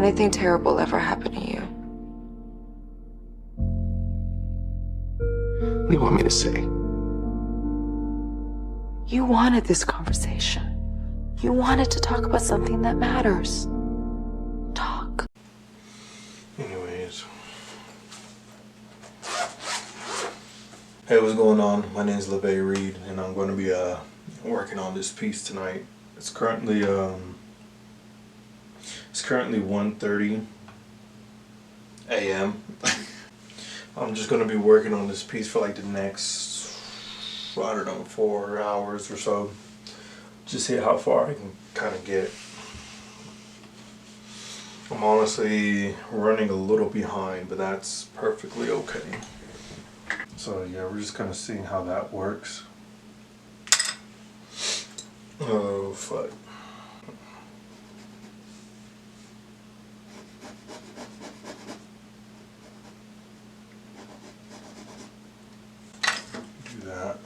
anything terrible ever happen to you? What do you want me to say? You wanted this conversation. You wanted to talk about something that matters. Talk. Anyways. Hey, what's going on? My name is Lavae Reed, and I'm going to be working on this piece tonight. It's currently 1:30 a.m. I'm just going to be working on this piece for like the next, I don't know, 4 hours or so. Just see how far I can kind of get. I'm honestly running a little behind, but that's perfectly okay. So yeah, we're just kind of seeing how that works. Oh fuck. Do that.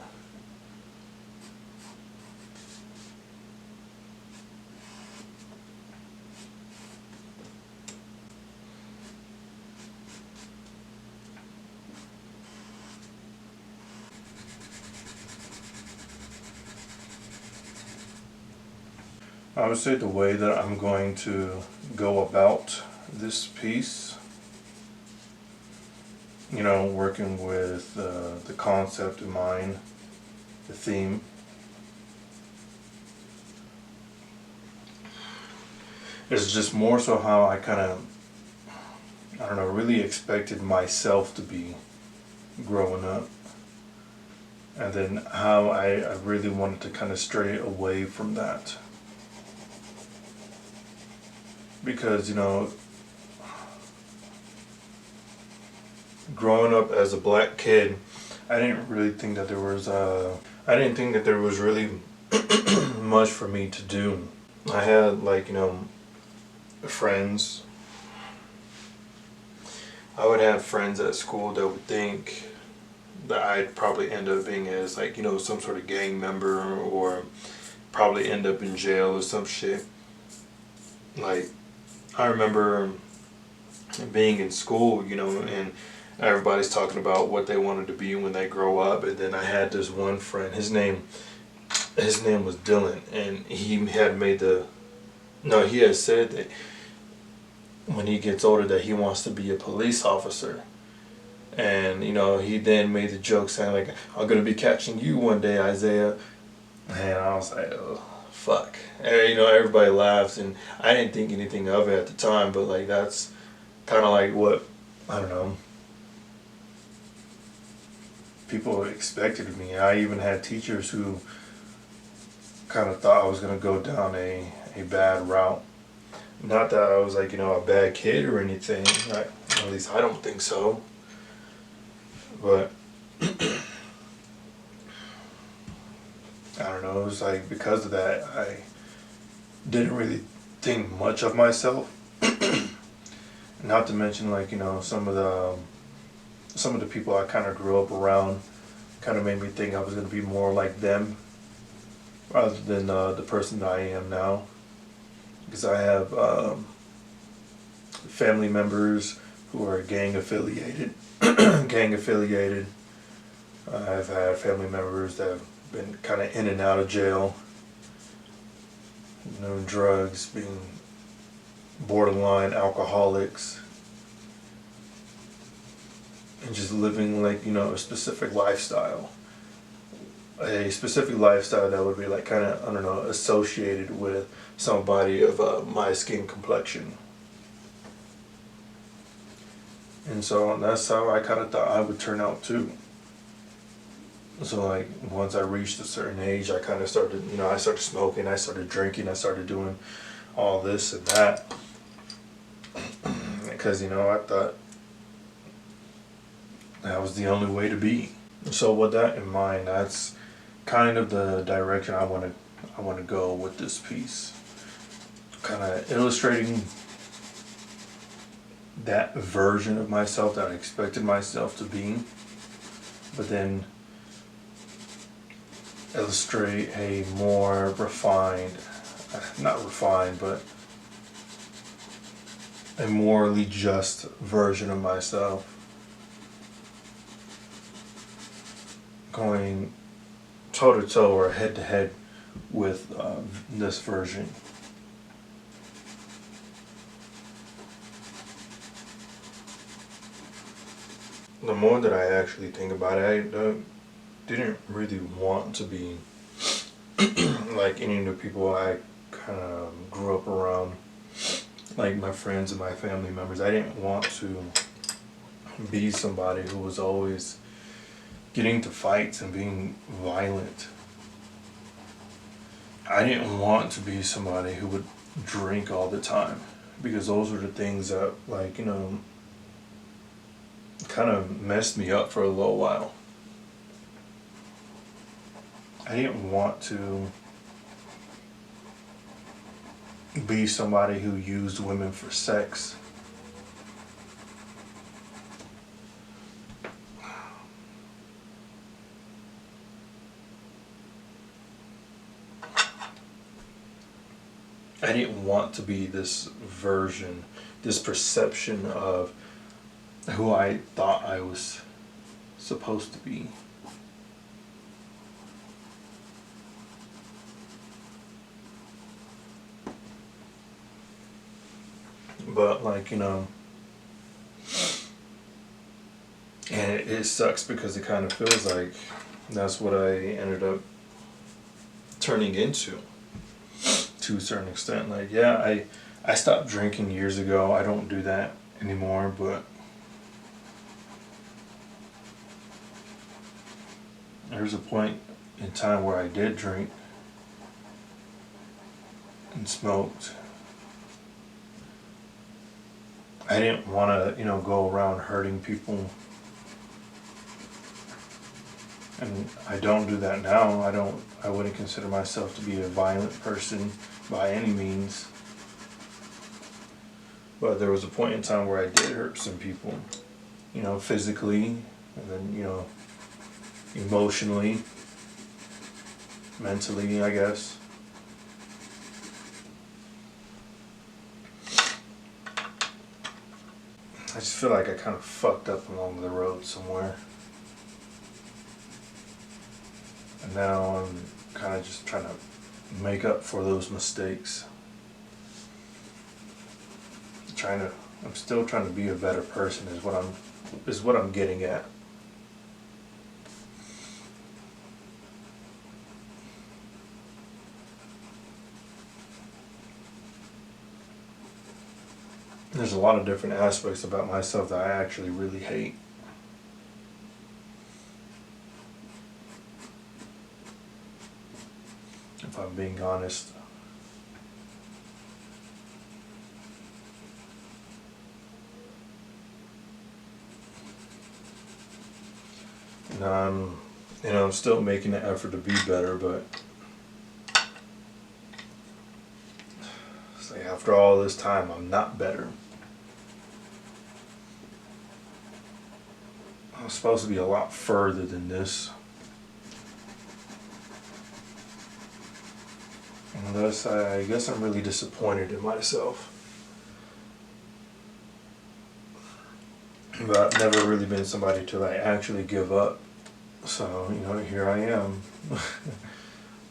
I would say the way that I'm going to go about this piece, you know, working with the concept in mind, the theme, is just more so how I kind of, I don't know, really expected myself to be growing up. And then how I really wanted to kind of stray away from that. Because, you know, growing up as a black kid, I didn't really think that there was really much for me to do. I had, like, you know, friends. I would have friends at school that would think that I'd probably end up being as, like, you know, some sort of gang member, or probably end up in jail or some shit. Like, I remember being in school, you know, and everybody's talking about what they wanted to be when they grow up, and then I had this one friend, his name was Dylan, and he had said that when he gets older that he wants to be a police officer. And, you know, he then made the joke saying, like, I'm going to be catching you one day, Isaiah. And I was like, oh, fuck. And, you know, everybody laughs, and I didn't think anything of it at the time, but, like, that's kind of like what, I don't know, people expected of me. I even had teachers who kind of thought I was going to go down a bad route. Not that I was, like, you know, a bad kid or anything. At least I don't think so. But I don't know, it was like because of that I didn't really think much of myself. Not to mention, like, you know, some of the people I kind of grew up around kind of made me think I was going to be more like them rather than the person that I am now. Because I have family members who are gang affiliated. I've had family members that have been kind of in and out of jail, you know, drugs, being borderline alcoholics, and just living, like, you know, a specific lifestyle that would be, like, kind of, I don't know, associated with somebody of my skin complexion. And so that's how I kind of thought I would turn out too. So, like, once I reached a certain age, I kind of started, you know, I started smoking, I started drinking, I started doing all this and that. Because, you know, I thought that was the only way to be. So with that in mind, that's kind of the direction I want to go with this piece. Kind of illustrating that version of myself that I expected myself to be, but then illustrate a more refined, not refined, but a morally just version of myself, going toe to toe or head to head with this version. The more that I actually think about it, I didn't really want to be like any of the people I kind of grew up around, like my friends and my family members. I didn't want to be somebody who was always getting into fights and being violent. I didn't want to be somebody who would drink all the time, because those were the things that, like, kind of messed me up for a little while. I didn't want to be somebody who used women for sex. I didn't want to be this version, this perception of who I thought I was supposed to be. But, like, and it sucks because it kind of feels like that's what I ended up turning into, to a certain extent. Like, yeah, I stopped drinking years ago. I don't do that anymore, but there was a point in time where I did drink and smoked. I didn't want to, go around hurting people. And I don't do that now. I wouldn't consider myself to be a violent person by any means. But there was a point in time where I did hurt some people, physically, and then, emotionally, mentally, I guess. I just feel like I kind of fucked up along the road somewhere. And now I'm kind of just trying to make up for those mistakes. I'm still trying to be a better person is what I'm getting at. There's a lot of different aspects about myself that I actually really hate. If I'm being honest. And I'm still making an effort to be better, but it's like after all this time, I'm not better. I'm supposed to be a lot further than this. And thus, I guess I'm really disappointed in myself. But I've never really been somebody to actually give up. So, here I am.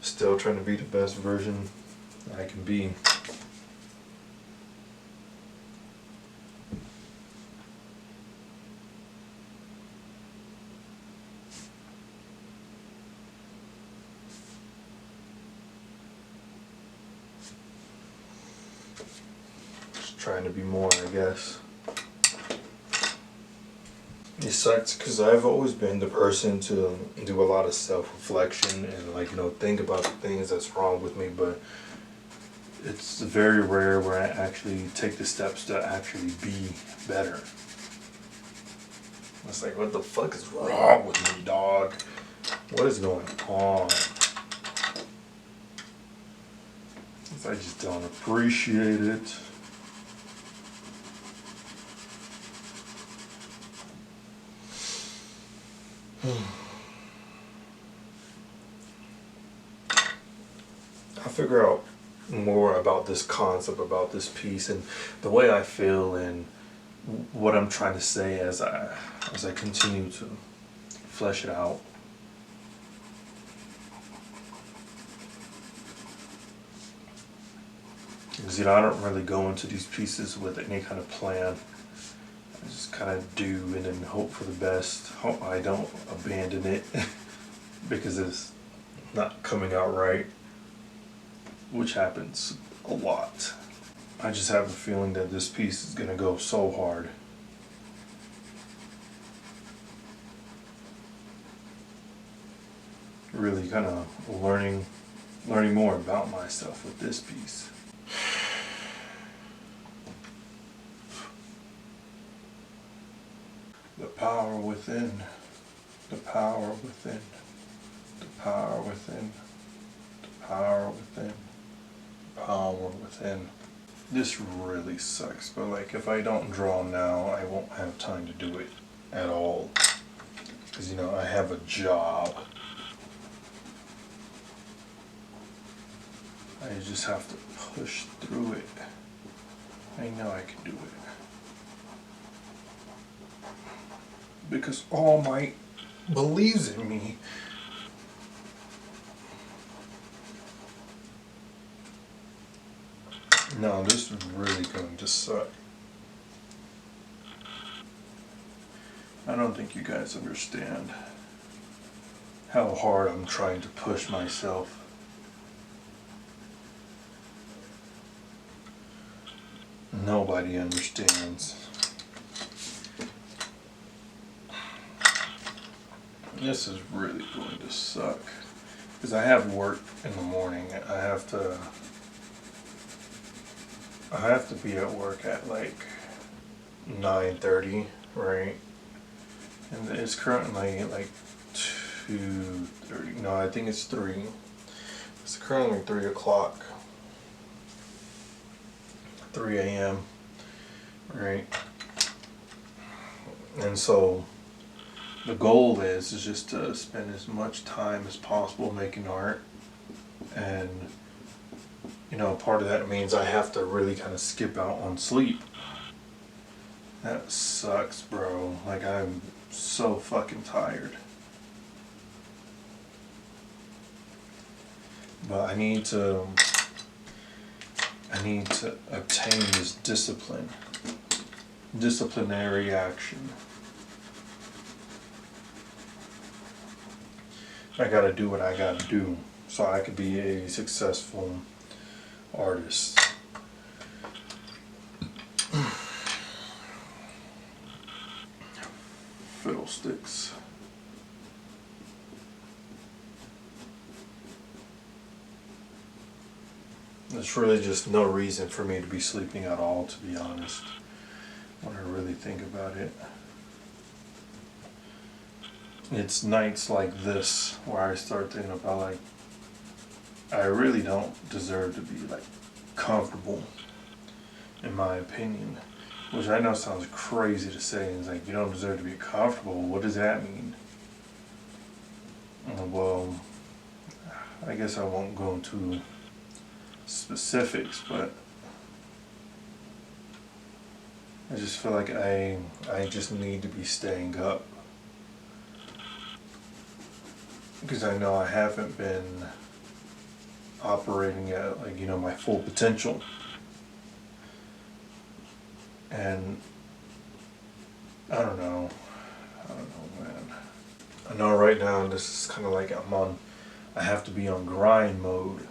Still trying to be the best version I can be. Just trying to be more, I guess. It sucks because I've always been the person to do a lot of self-reflection and think about the things that's wrong with me, but it's very rare where I actually take the steps to actually be better. It's like, what the fuck is wrong with me, dog? What is going on? I just don't appreciate it. I figure out more about this concept, about this piece, and the way I feel, and what I'm trying to say as I continue to flesh it out. Because I don't really go into these pieces with any kind of plan. I just kind of do and then hope for the best. Hope I don't abandon it because it's not coming out right, which happens a lot. I just have a feeling that this piece is gonna go so hard. Really kind of learning more about myself with this piece. The power within, the power within, the power within, the power within, the power within. This really sucks, but like if I don't draw now, I won't have time to do it at all. Because you know, I have a job. I just have to push through it. I know I can do it. Because All Might believes in me. No, this is really going to suck. I don't think you guys understand how hard I'm trying to push myself. Nobody understands. This is really going to suck. Because I have work in the morning. I have to be at work at like 9:30, right? And it's currently like 2:30. No, I think it's 3. It's currently 3 o'clock. 3 a.m. Right? And so the goal is just to spend as much time as possible making art. And you know, part of that means I have to really kind of skip out on sleep. That sucks, bro. Like, I'm so fucking tired. But I need to obtain this disciplinary action. I gotta do what I gotta do so I could be a successful artist. Fiddlesticks. There's really just no reason for me to be sleeping at all, to be honest, when I really think about it. It's nights like this where I start thinking about, like, I really don't deserve to be like comfortable, in my opinion. Which I know sounds crazy to say. It's like, you don't deserve to be comfortable. What does that mean? Well, I guess I won't go into specifics, but I just feel like I just need to be staying up. Because I know I haven't been operating at, like, you know, my full potential. And I don't know, man. I know right now this is kind of like I have to be on grind mode.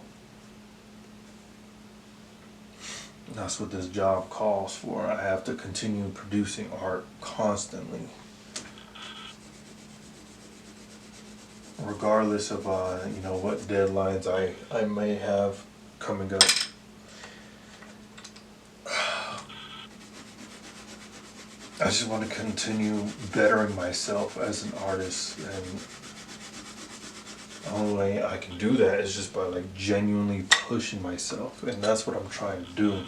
And that's what this job calls for. I have to continue producing art constantly. Regardless of, you know, what deadlines I may have coming up. I just want to continue bettering myself as an artist, and the only way I can do that is just by like genuinely pushing myself, and that's what I'm trying to do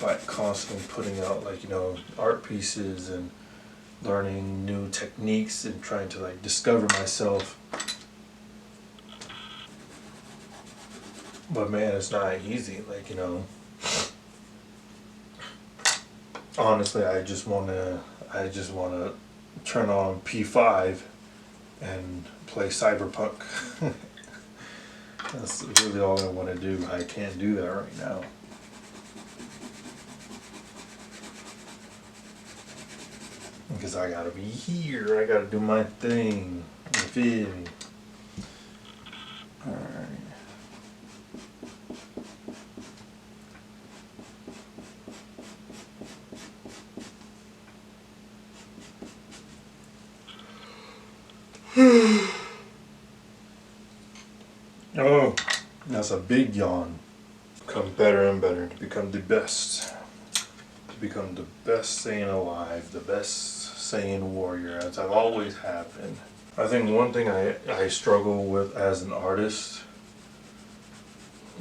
by constantly putting out, like, you know, art pieces and learning new techniques and trying to like discover myself. But man, it's not easy. Like, you know, honestly, I just wanna turn on P5 and play Cyberpunk. That's really all I want to do. I can't do that right now. Because I gotta be here. I gotta do my thing. You feel me? Alright. Oh, that's a big yawn. Become better and better to become the best. To become the best Saiyan alive, the best Saiyan warrior, as I've always have been. I think one thing I struggle with as an artist,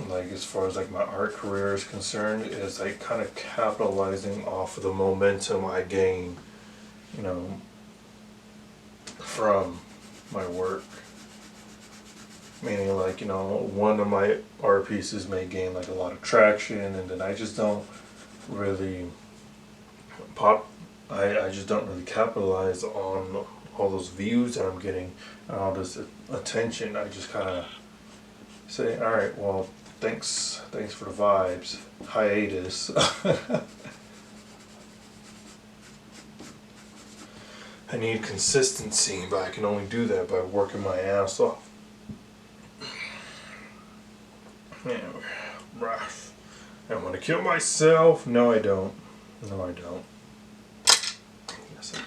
like as far as like my art career is concerned, is like kind of capitalizing off of the momentum I gain, you know, from my work. Meaning, like, you know, one of my art pieces may gain like a lot of traction, and then I just don't really I just don't really capitalize on all those views that I'm getting and all this attention. I just kind of say, all right, well, thanks for the vibes, hiatus. I need consistency, but I can only do that by working my ass off. I want to kill myself. No, I don't. No, I don't. Yes, I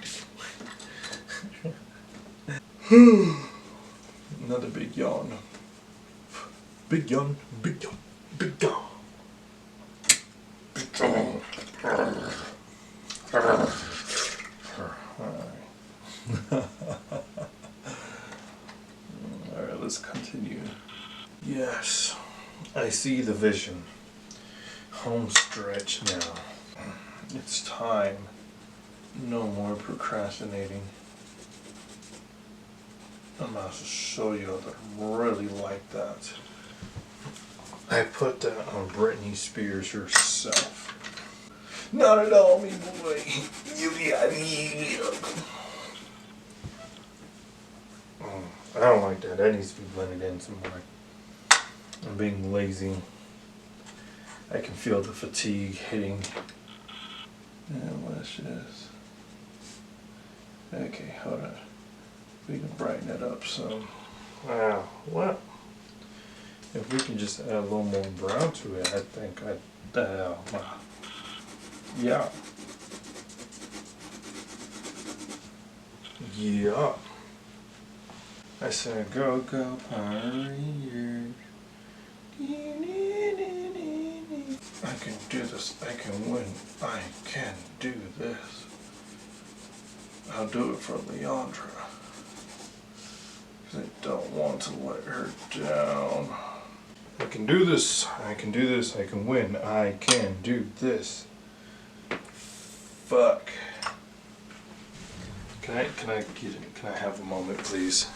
do. Another big yawn. Big yawn. Big yawn. Big yawn. Big yawn. Alright, let's continue. Yes, I see the vision. Home stretch now. It's time. No more procrastinating. I'm about to show you that I'm really like that. I put that on Britney Spears herself. Not at all, me boy. You got me. I don't like that. That needs to be blended in some more. I'm being lazy. I can feel the fatigue hitting. And what's this? Okay, hold on. We can brighten it up some. Wow, what? If we can just add a little more brown to it, I think yeah. Yeah. I said, go, go, Lavaereed. I can do this. I can win. I can do this. I'll do it for Leandra. Because I don't want to let her down. I can do this. I can do this. I can win. I can do this. Fuck. Can I have a moment, please?